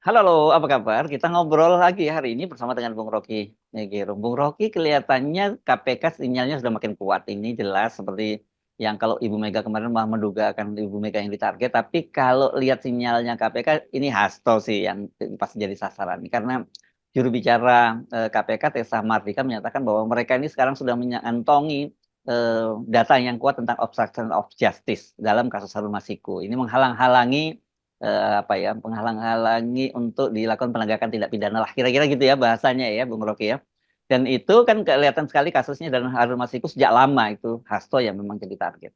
Halo, halo, apa kabar? Kita ngobrol lagi hari ini bersama dengan Bung Rocky Gerung. Bung Rocky kelihatannya KPK sinyalnya sudah makin kuat. Ini jelas seperti yang kalau Ibu Mega kemarin malah menduga akan Ibu Mega yang ditarget. Tapi kalau lihat sinyalnya KPK, ini Hasto sih yang pasti jadi sasaran. Karena juru bicara KPK, Tessa Mardika, menyatakan bahwa mereka ini sekarang sudah mengantongi data yang kuat tentang obstruction of justice dalam kasus Harun Masiku. Ini menghalang-halangi apa ya, menghalang-halangi untuk dilakukan penegakan tindak pidana lah, kira-kira gitu ya bahasanya ya Bung Rocky ya. Dan itu kan kelihatan sekali kasusnya dan Harun Masiku sejak lama itu Hasto yang memang jadi target.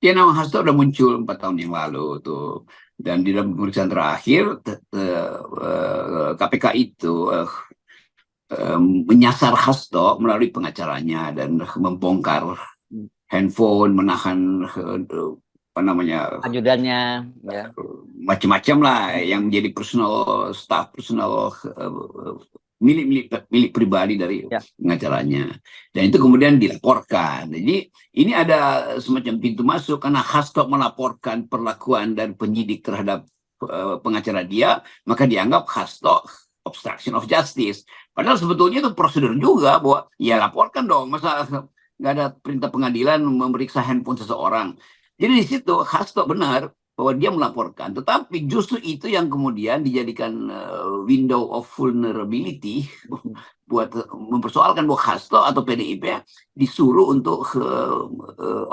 Ya, nama Hasto udah muncul 4 tahun yang lalu tuh, dan di dalam pemeriksaan terakhir KPK itu menyasar Hasto melalui pengacaranya dan membongkar Hmm. handphone, menahan apa namanya, Ajudannya ya. macam-macam lah yang Hmm. menjadi personal staff, personal milik milik milik pribadi dari Ya. pengacaranya, dan itu kemudian dilaporkan. Jadi ini ada semacam pintu masuk karena Hasto melaporkan perlakuan dan penyidik terhadap pengacara dia, maka dianggap Hasto obstruction of justice. Padahal sebetulnya itu prosedur juga, bahwa ya laporkan dong, masa nggak ada perintah pengadilan memeriksa handphone seseorang. Jadi di situ Hasto benar bahwa dia melaporkan, tetapi justru itu yang kemudian dijadikan window of vulnerability Hmm. buat mempersoalkan bahwa Hasto atau PDIP disuruh untuk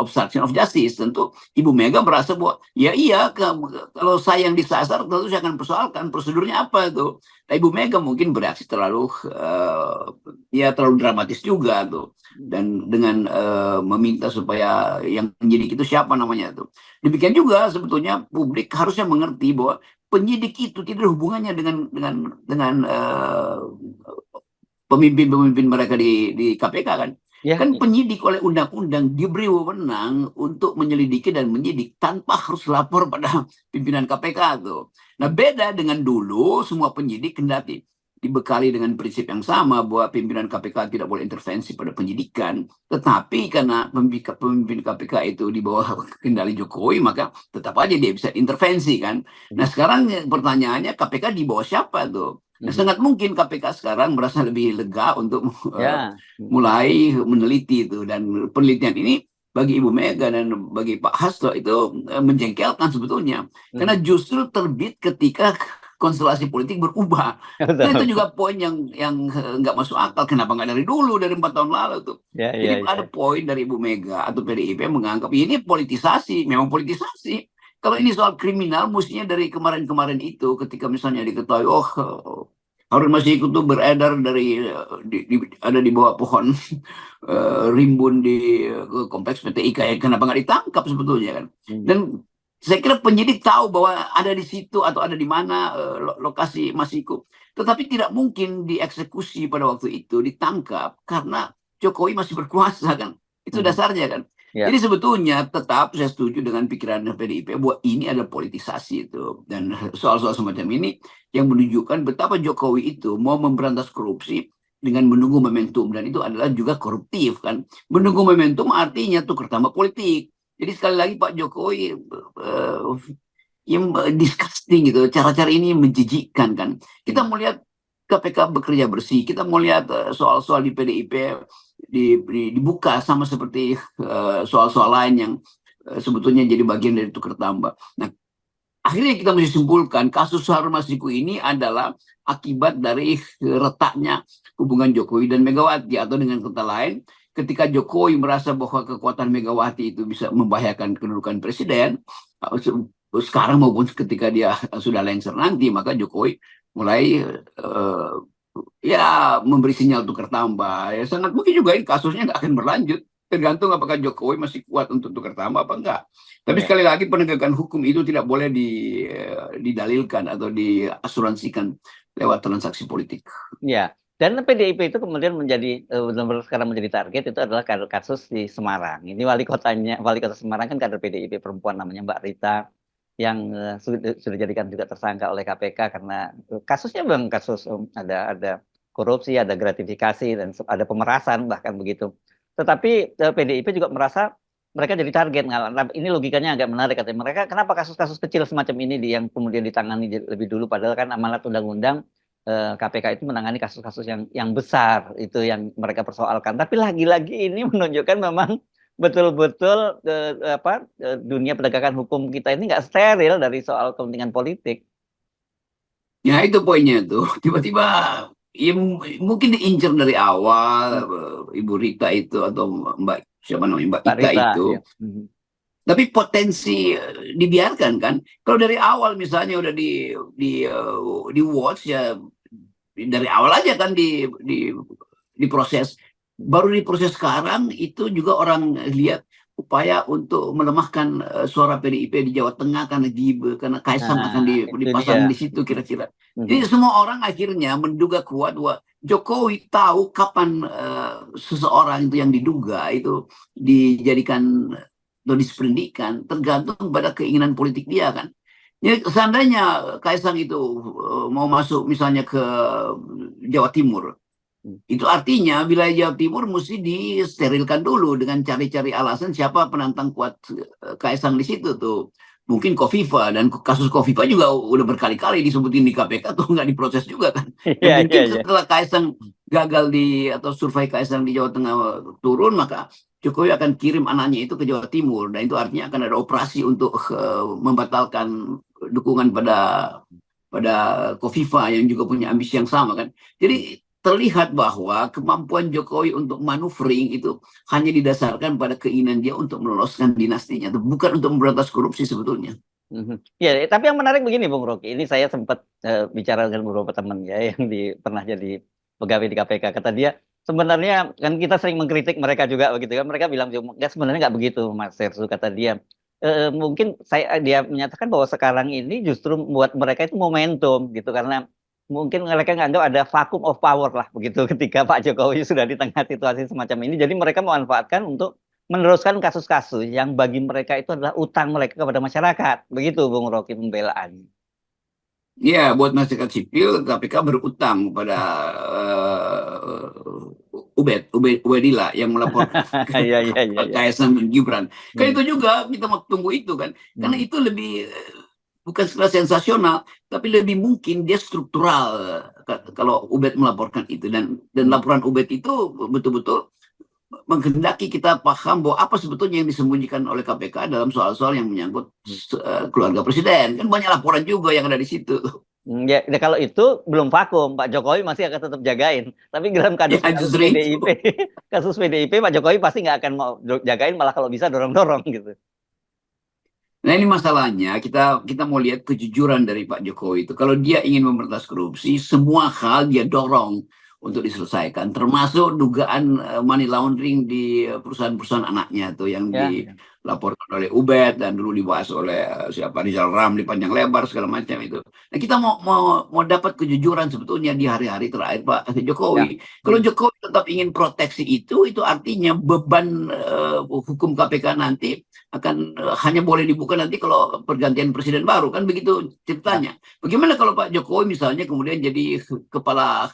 obstruction of justice. Tentu Ibu Mega merasa bahwa ya iya, kalau saya yang disasar tentu saya akan persoalkan prosedurnya apa itu. Nah, Ibu Mega mungkin bereaksi terlalu ya terlalu dramatis juga tuh, dan dengan meminta supaya yang penyidik itu siapa namanya tuh. Demikian juga sebetulnya publik harusnya mengerti bahwa penyidik itu tidak ada hubungannya dengan pemimpin-pemimpin mereka di KPK kan. Ya, Kan penyidik oleh undang-undang diberi wewenang untuk menyelidiki dan menyidik tanpa harus lapor pada pimpinan KPK tuh. Nah, beda dengan dulu semua penyidik kendati dibekali dengan prinsip yang sama bahwa pimpinan KPK tidak boleh intervensi pada penyidikan, tetapi karena pemimpin KPK itu di bawah kendali Jokowi, maka tetap aja dia bisa intervensi kan. Nah, sekarang pertanyaannya, KPK di bawah siapa tuh? Nah, mhm. sangat mungkin KPK sekarang merasa lebih lega untuk Ya, mulai meneliti itu, dan penelitian ini bagi Ibu Mega dan bagi Pak Hasto itu menjengkelkan sebetulnya, karena mhm. justru terbit ketika konstelasi politik berubah. Kan itu Betul. juga poin yang nggak masuk akal. Kenapa nggak dari dulu, dari 4 tahun lalu tuh? Ya, Jadi ya, ada ya. poin dari Ibu Mega atau PDIP menganggap ini politisasi, memang politisasi. Kalau ini soal kriminal, mestinya dari kemarin-kemarin itu, ketika misalnya diketahui, oh, Harun Masiku tuh beredar dari ada di bawah pohon rimbun di kompleks PT IKA, ya kenapa nggak ditangkap sebetulnya kan? Mhm. Dan saya kira penyidik tahu bahwa ada di situ atau ada di mana lokasi Masiku, tetapi tidak mungkin dieksekusi pada waktu itu, ditangkap karena Jokowi masih berkuasa kan? Itu Mhm. dasarnya kan? Jadi Ya. sebetulnya tetap saya setuju dengan pikiran PDIP bahwa ini adalah politisasi itu, dan soal-soal semacam ini yang menunjukkan betapa Jokowi itu mau memberantas korupsi dengan menunggu momentum, dan itu adalah juga koruptif kan. Menunggu momentum artinya tukar tambah politik. Jadi sekali lagi Pak Jokowi yang disgusting gitu, cara-cara ini menjijikkan kan. Kita Mhm. melihat KPK bekerja bersih, kita mau lihat soal-soal di PDIP dibuka sama seperti soal-soal lain yang sebetulnya jadi bagian dari tukar tambah. Nah, akhirnya kita mesti simpulkan kasus Harun Masiku ini adalah akibat dari retaknya hubungan Jokowi dan Megawati, atau dengan kata lain, ketika Jokowi merasa bahwa kekuatan Megawati itu bisa membahayakan kedudukan presiden sekarang maupun ketika dia sudah lengser nanti, maka Jokowi mulai ya memberi sinyal tukar tambah. Ya, sangat mungkin juga ini kasusnya nggak akan berlanjut, tergantung apakah Jokowi masih kuat untuk tukar tambah apa enggak. Tapi Ya. sekali lagi, penegakan hukum itu tidak boleh didalilkan atau diasuransikan lewat transaksi politik. Ya, dan PDIP itu kemudian menjadi benar-benar sekarang menjadi target itu adalah kasus di Semarang. Ini wali kota Semarang kan kader PDIP perempuan namanya Mbak Rita yang sudah dijadikan juga tersangka oleh KPK karena kasusnya memang kasus ada korupsi, ada gratifikasi dan ada pemerasan bahkan begitu. Tetapi PDIP juga merasa mereka jadi target. Nah, ini logikanya agak menarik katanya. Mereka kenapa kasus-kasus kecil semacam ini yang kemudian ditangani lebih dulu, padahal kan amanat undang-undang KPK itu menangani kasus-kasus yang besar, itu yang mereka persoalkan. Tapi lagi-lagi ini menunjukkan memang betul-betul dunia penegakan hukum kita ini nggak steril dari soal kepentingan politik. Ya itu poinnya tuh. Tiba-tiba ya mungkin diincar dari awal Ibu Rita itu atau Mbak siapa namanya Mbak Mbak Ika Rita, itu. ya. Tapi potensi dibiarkan kan. Kalau dari awal misalnya udah di watch ya dari awal aja kan diproses. Baru diproses sekarang itu juga orang lihat upaya untuk melemahkan suara PDIP di Jawa Tengah karena Kaisang akan Nah, itu dipasang dia. di situ kira-kira. Jadi semua orang akhirnya menduga kuat bahwa Jokowi tahu kapan seseorang itu yang diduga itu dijadikan atau diseperindikan tergantung pada keinginan politik dia kan. Ya, seandainya Kaisang itu mau masuk misalnya ke Jawa Timur, itu artinya wilayah Jawa Timur mesti disterilkan dulu dengan cari-cari alasan siapa penantang kuat Kaisang di situ tuh. Mungkin Kofifa, dan kasus Kofifa juga udah berkali-kali disebutin di KPK tuh nggak diproses juga kan. Dan Iya, iya, mungkin iya. setelah Kaisang gagal atau survei Kaisang di Jawa Tengah turun, maka Jokowi akan kirim anaknya itu ke Jawa Timur, dan itu artinya akan ada operasi untuk membatalkan dukungan pada Kofifa yang juga punya ambisi yang sama kan. Jadi terlihat bahwa kemampuan Jokowi untuk maneuvering itu hanya didasarkan pada keinginan dia untuk meloloskan dinastinya, bukan untuk memberantas korupsi sebetulnya. Ya, tapi yang menarik begini, Bung Rocky. Ini saya sempat bicara dengan beberapa teman ya yang pernah jadi pegawai di KPK. Kata dia, sebenarnya kan kita sering mengkritik mereka juga begitu kan. Mereka bilang, ya sebenarnya nggak begitu, Mas Sersu. Kata dia, mungkin dia menyatakan bahwa sekarang ini justru buat mereka itu momentum gitu, karena mungkin mereka nganggap ada vacuum of power lah begitu ketika Pak Jokowi sudah di tengah situasi semacam ini. Jadi mereka memanfaatkan untuk meneruskan kasus-kasus yang bagi mereka itu adalah utang mereka kepada masyarakat. Begitu Bung Rocky pembelaannya. Ya, buat masyarakat sipil, KPK berutang pada Ubedillah yang melapor ke Iya, iya, iya, iya. Kaisang dan Gibran. Kan Hmm. itu juga kita mau tunggu itu kan. Karena Hmm. itu lebih bukan sekedar sensasional, tapi lebih mungkin dia struktural kalau Ubed melaporkan itu, dan Hmm. laporan Ubed itu betul-betul menghendaki kita paham bahwa apa sebetulnya yang disembunyikan oleh KPK dalam soal-soal yang menyangkut keluarga presiden. Kan banyak laporan juga yang ada di situ. Ya, ya, kalau itu belum vakum, Pak Jokowi masih akan tetap jagain. Tapi dalam kasus Ya kasus justru itu. PDIP, kasus PDIP Pak Jokowi pasti nggak akan mau jagain, malah kalau bisa dorong-dorong gitu. Nah ini masalahnya, kita mau lihat kejujuran dari Pak Jokowi itu. Kalau dia ingin memberantas korupsi, semua hal dia dorong untuk diselesaikan, termasuk dugaan money laundering di perusahaan-perusahaan anaknya tuh yang Ya, ya. dilaporkan oleh Ubed dan dulu dibahas oleh siapa Rizal Ramli panjang lebar segala macam itu. Nah kita mau dapat kejujuran sebetulnya di hari-hari terakhir Pak Ya. Jokowi. Kalau Jokowi tetap ingin proteksi itu artinya beban hukum KPK nanti akan hanya boleh dibuka nanti kalau pergantian presiden baru kan begitu Ya. ceritanya. Bagaimana kalau Pak Jokowi misalnya kemudian jadi kepala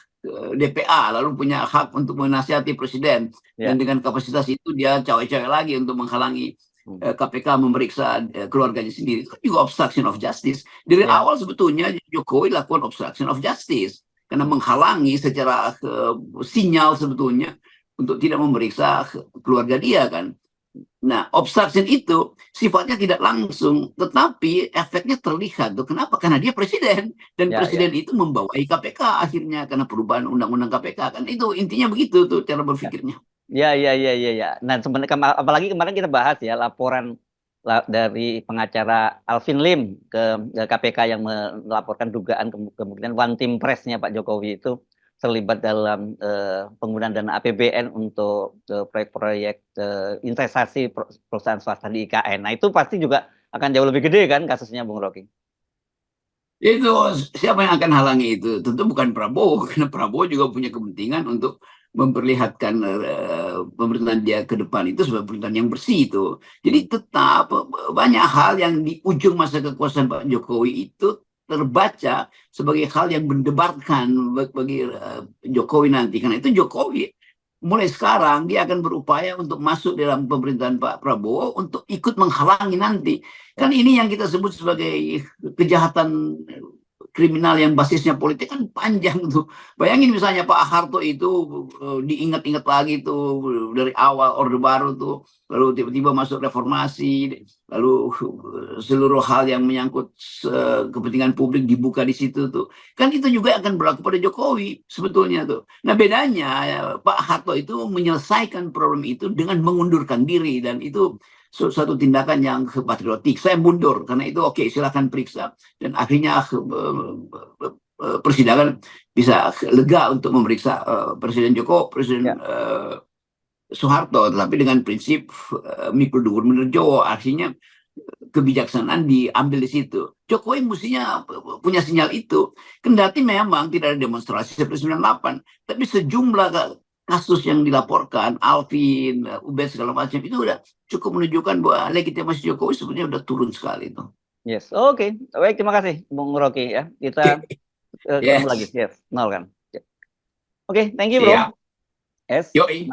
DPA lalu punya hak untuk menasihati presiden, dan Ya. dengan kapasitas itu dia cawe-cawe lagi untuk menghalangi KPK memeriksa keluarganya sendiri. Itu juga obstruction of justice. Dari Ya. awal sebetulnya Jokowi lakukan obstruction of justice karena menghalangi secara sinyal sebetulnya untuk tidak memeriksa keluarga dia kan. Nah, obstruction itu sifatnya tidak langsung, tetapi efeknya terlihat. Tuh. Kenapa? Karena dia presiden. Dan Ya. Ya. presiden itu membawai KPK akhirnya karena perubahan undang-undang KPK. Kan itu intinya begitu tuh cara berpikirnya. Ya, ya, ya, ya, ya. Nah, sebenarnya apalagi kemarin kita bahas ya laporan dari pengacara Alvin Lim ke KPK yang melaporkan dugaan kemungkinan one team press-nya Pak Jokowi itu terlibat dalam penggunaan dana APBN untuk proyek-proyek investasi perusahaan swasta di IKN. Nah, itu pasti juga akan jauh lebih gede kan kasusnya, Bung Rocky. Itu siapa yang akan halangi itu? Tentu bukan Prabowo, karena Prabowo juga punya kepentingan untuk memperlihatkan pemerintahan dia ke depan itu sebagai pemerintahan yang bersih itu. Jadi tetap banyak hal yang di ujung masa kekuasaan Pak Jokowi itu terbaca sebagai hal yang mendebarkan bagi Jokowi nanti. Karena itu Jokowi mulai sekarang dia akan berupaya untuk masuk dalam pemerintahan Pak Prabowo untuk ikut menghalangi nanti. Kan Ya. ini yang kita sebut sebagai kejahatan kriminal yang basisnya politik kan panjang tuh. Bayangin misalnya Pak Harto itu diingat-ingat lagi tuh dari awal Orde Baru tuh, lalu tiba-tiba masuk reformasi, lalu seluruh hal yang menyangkut kepentingan publik dibuka di situ tuh. Kan itu juga akan berlaku pada Jokowi sebetulnya tuh. Nah bedanya Pak Harto itu menyelesaikan problem itu dengan mengundurkan diri, dan itu suatu tindakan yang patriotik. Saya mundur karena itu, oke, silakan periksa, dan akhirnya persidangan bisa lega untuk memeriksa Presiden Joko, Presiden Ya. Soeharto, tapi dengan prinsip mikul duur menerjo, artinya kebijaksanaan diambil di situ. Jokowi mestinya punya sinyal itu, kendati memang tidak ada demonstrasi seperti 98, tapi sejumlah kasus yang dilaporkan, Alvin, Ubed segala macam, itu udah cukup menunjukkan bahwa legitimasi Jokowi sebenarnya udah turun sekali itu. Yes. Oke. Baik, terima kasih Bung Rocky ya. Kita ketemu lagi. Yes, Yes. Nol kan. Ya. Oke, thank you bro. siap. Yes. Yoi.